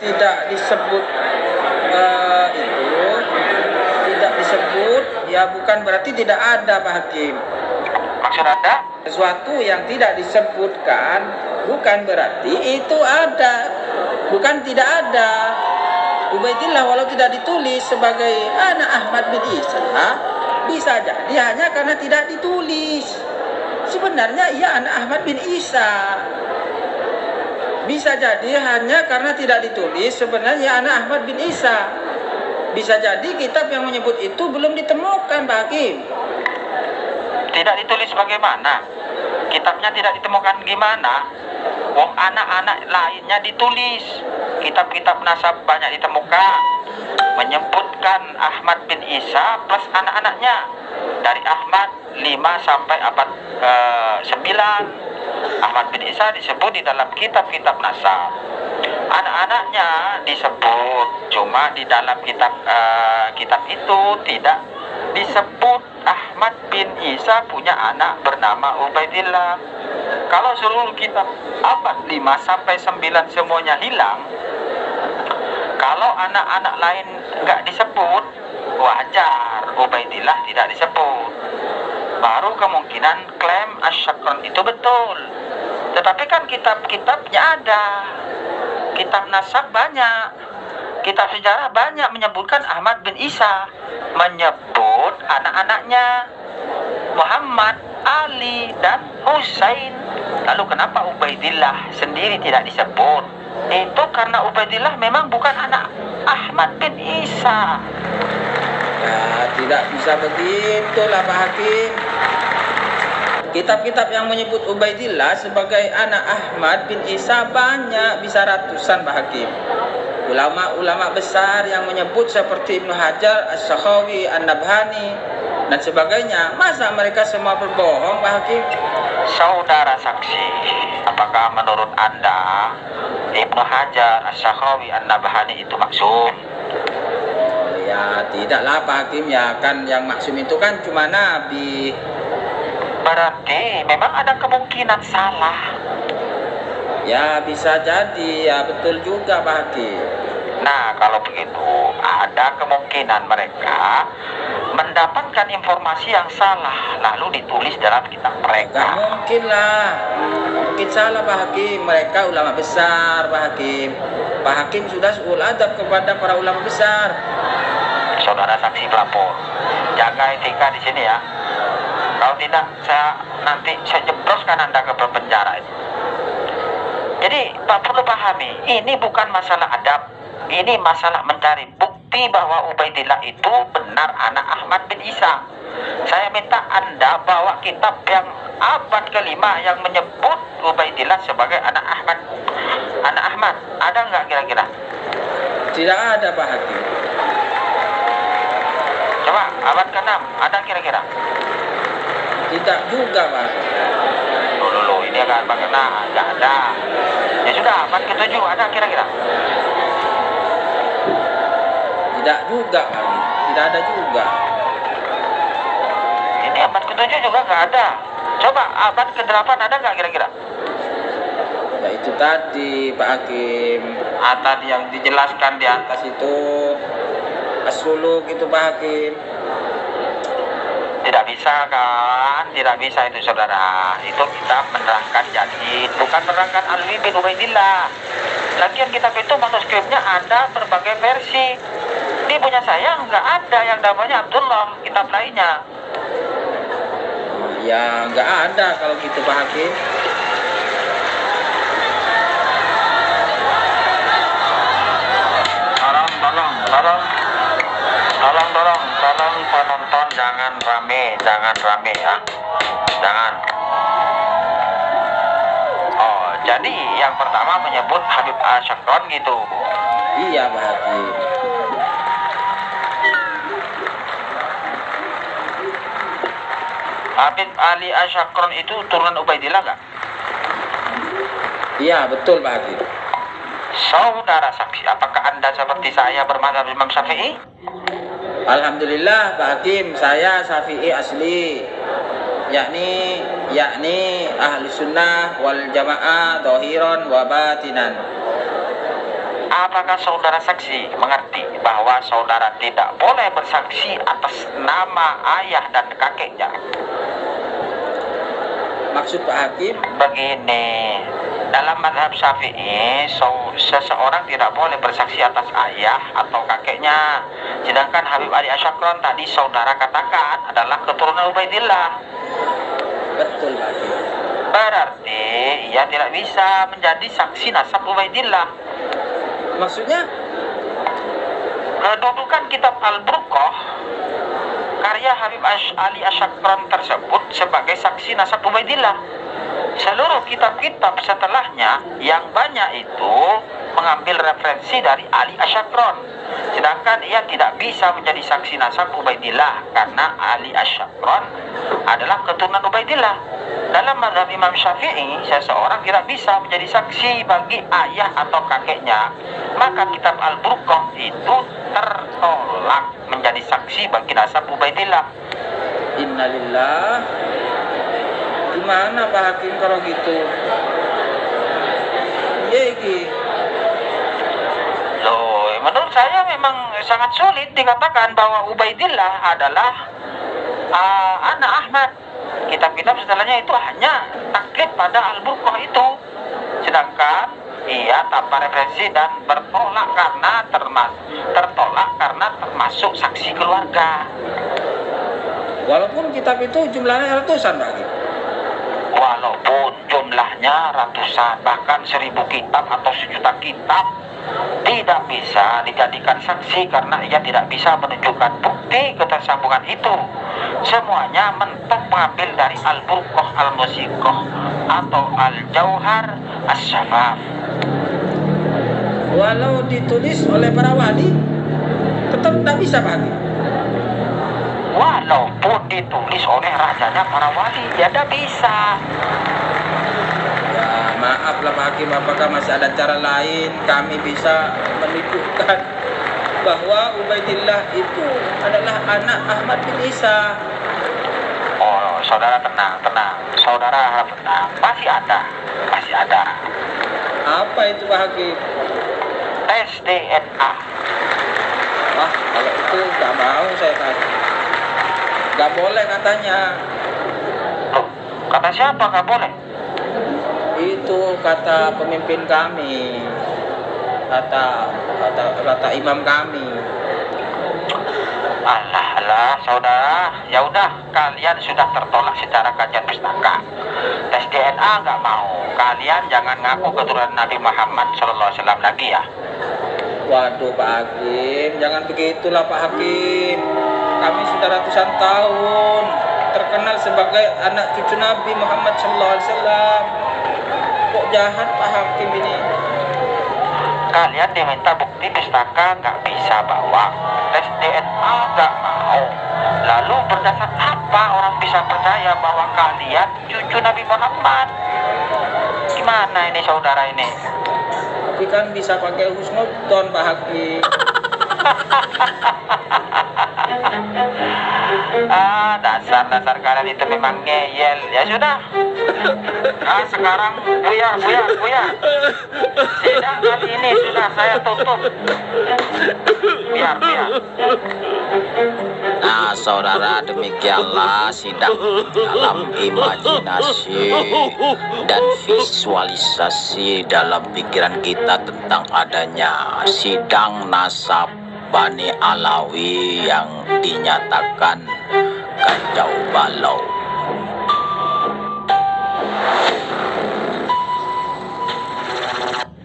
tidak disebut itu tidak disebut ya bukan berarti tidak ada Pak Hakim. Maksud Anda? Sesuatu yang tidak disebutkan bukan berarti itu ada, bukan tidak ada. Ubaidillah walau tidak ditulis sebagai anak Ahmad bin Isa, bisa jadi hanya karena tidak ditulis. Sebenarnya ia anak Ahmad bin Isa. Bisa jadi hanya karena tidak ditulis sebenarnya anak Ahmad bin Isa. Bisa jadi kitab yang menyebut itu belum ditemukan Pak Hakim. Tidak ditulis bagaimana? Kitabnya tidak ditemukan gimana? Wong anak-anak lainnya ditulis. Kitab-kitab nasab banyak ditemukan, menyebutkan Ahmad bin Isa plus anak-anaknya. Dari Ahmad 5 sampai abad 9. Ahmad bin Isa disebut di dalam kitab-kitab nasab. Anak-anaknya disebut, cuma di dalam kitab itu tidak disebut Ahmad bin Isa punya anak bernama Ubaidillah. Kalau seluruh kitab abad 5 sampai 9 semuanya hilang, kalau anak-anak lain nggak disebut, wajar Ubaidillah tidak disebut. Baru kemungkinan klaim Asy-Syakran itu betul. Tetapi kan kitab-kitabnya ada, kitab nasab banyak, kitab sejarah banyak menyebutkan Ahmad bin Isa, menyebut anak-anaknya Muhammad, Ali, dan Husain. Lalu kenapa Ubaidillah sendiri tidak disebut? Itu karena Ubaidillah memang bukan anak Ahmad bin Isa. Ya, tidak bisa begitulah Pak Hakim. Kitab-kitab yang menyebut Ubaidillah sebagai anak Ahmad bin Isa banyak, bisa ratusan Pak Hakim. Ulama-ulama besar yang menyebut seperti Ibnu Hajar, As-Sakhawi, An-Nabhani, dan sebagainya. Masa mereka semua berbohong Pak Hakim? Saudara saksi, apakah menurut Anda Ibnu Hajar, As-Sakhawi, An-Nabhani itu maksum? Ya tidaklah Pak Hakim, ya kan yang maksum itu kan cuma Nabi. Berarti memang ada kemungkinan salah. Ya bisa jadi, ya betul juga Pak Hakim. Nah kalau begitu ada kemungkinan mereka mendapatkan informasi yang salah lalu ditulis dalam kitab mereka. Gak mungkin lah, mungkin salah Pak Hakim. Mereka ulama besar Pak Hakim. Pak Hakim sudah suul adab kepada para ulama besar. Saudara saksi pelapor, jaga etika di sini ya. Kalau tidak saya jebloskan Anda ke penjara ini. Jadi Pak perlu pahami, ini bukan masalah adab, ini masalah mencari bukti bahwa Ubaidillah itu benar anak Ahmad bin Isa. Saya minta Anda bawa kitab yang abad kelima yang menyebut Ubaidillah sebagai anak Ahmad. Anak Ahmad, ada nggak kira-kira? Tidak ada Pak Hakim. Coba abad ke-6, ada kira-kira? Tidak juga Pak. Dulu ini agak abad ke-6, nggak ada. Ya sudah, abad ke-7 ada kira-kira? Tidak juga Pak. Tidak ada juga. Ini abad ke-7 juga nggak ada. Coba abad ke-8 ada nggak kira-kira? Ya itu tadi Pak Hakim. Tadi yang dijelaskan di atas itu As-Suluk itu Pak Hakim. Tidak bisa kan? Tidak bisa itu saudara. Itu kita menerangkan Yazid, bukan menerangkan Alwi bin Ubaidillah. Lagian kitab itu manuskripnya ada berbagai versi. Ini punya saya nggak ada yang namanya Abdullah, kitab lainnya. Ya nggak ada kalau gitu Pak Hakim. Tolong penonton jangan rame ya, jangan. Oh, jadi yang pertama menyebut Habib Asy-Syakran gitu. Iya Pak Hakim. Habib Ali Asy-Syakran itu turunan Ubaidillah nggak? Iya betul Pak Hakim. Saudara saksi, apakah Anda seperti saya bermadzhab Imam Syafi'i? Alhamdulillah Pak Hakim, saya Syafi'i asli, yakni ahli sunnah wal jamaah dhahiran wa batinan. Apakah saudara saksi mengerti bahwa saudara tidak boleh bersaksi atas nama ayah dan kakeknya? Maksud Pak Hakim? Begini, dalam mazhab Syafi'i, seseorang tidak boleh bersaksi atas ayah atau kakeknya. Sedangkan Habib Ali Asyakron tadi saudara katakan adalah keturunan Ubaidillah. Betul Pak Hakim. Berarti ia tidak bisa menjadi saksi nasab Ubaidillah. Maksudnya? Kedudukan kitab Al-Burqah karya Habib Ali Asyakron tersebut sebagai saksi nasab Ubaidillah. Seluruh kitab-kitab setelahnya yang banyak itu mengambil referensi dari Ali Asyakron. Sedangkan ia tidak bisa menjadi saksi nasab Ubaidillah karena Ali Asyakron adalah keturunan Ubaidillah. Dalam mazhab Imam Syafi'i, seseorang tidak bisa menjadi saksi bagi ayah atau kakeknya. Maka kitab Al-Burqah itu tertolak menjadi saksi bagi nasab Ubaidillah. Innalillah. Gimana Pak Hakim kalau gitu? Iya iki. Loh, menurut saya memang sangat sulit dikatakan bahwa Ubaidillah adalah anak Ahmad. Kitab-kitab setelahnya itu hanya taklid pada Al-Burqah itu. Sedangkan ia tanpa referensi dan tertolak karena termasuk saksi keluarga. Walaupun kitab itu jumlahnya ratusan Pak Hakim. Walaupun jumlahnya ratusan, bahkan 1000 kitab atau 1.000.000 kitab, tidak bisa dijadikan saksi karena ia tidak bisa menunjukkan bukti ketersambungan itu. Semuanya mentok mengambil dari Al-Burqah Al-Musiqah atau Al-Jauhar As-Syafaf. Walau ditulis oleh para wali, tetap tidak bisa Pak Hakim. Walaupun ditulis oleh rajanya para wali, dia tidak bisa. Ya maaflah Pak Hakim, apakah masih ada cara lain kami bisa menunjukkan bahwa Ubaidillah itu adalah anak Ahmad bin Isa? Oh, saudara tenang. Saudara harap tenang. Masih ada. Apa itu Pak Hakim? Tes DNA. Wah, kalau itu nggak mau saya tanya. Nggak boleh katanya. Loh, kata siapa nggak boleh? Itu kata pemimpin kami, kata imam kami. Alah, saudara. Ya udah, kalian sudah tertolak secara kajian pustaka. Tes DNA nggak mau. Kalian jangan ngaku keturunan Nabi Muhammad SAW lagi ya. Waduh Pak Hakim, jangan begitulah Pak Hakim. Kami sudah ratusan tahun terkenal sebagai anak cucu Nabi Muhammad SAW. Kok jahat Pak Hakim ini? Kalian diminta bukti pustaka nggak bisa bawa. Tes DNA nggak mau. Lalu berdasar apa orang bisa percaya bahwa kalian cucu Nabi Muhammad? Gimana ini saudara ini? Tapi kan bisa pakai husnudon Pak Hakim. Dasar kalian itu memang ngeyel. Ya sudah. Nah sekarang Buya. Sidang kali ini sudah saya tutup. Biar. Nah saudara, demikianlah sidang dalam imajinasi dan visualisasi dalam pikiran kita tentang adanya sidang nasab Bani Alawi yang dinyatakan kacau balau.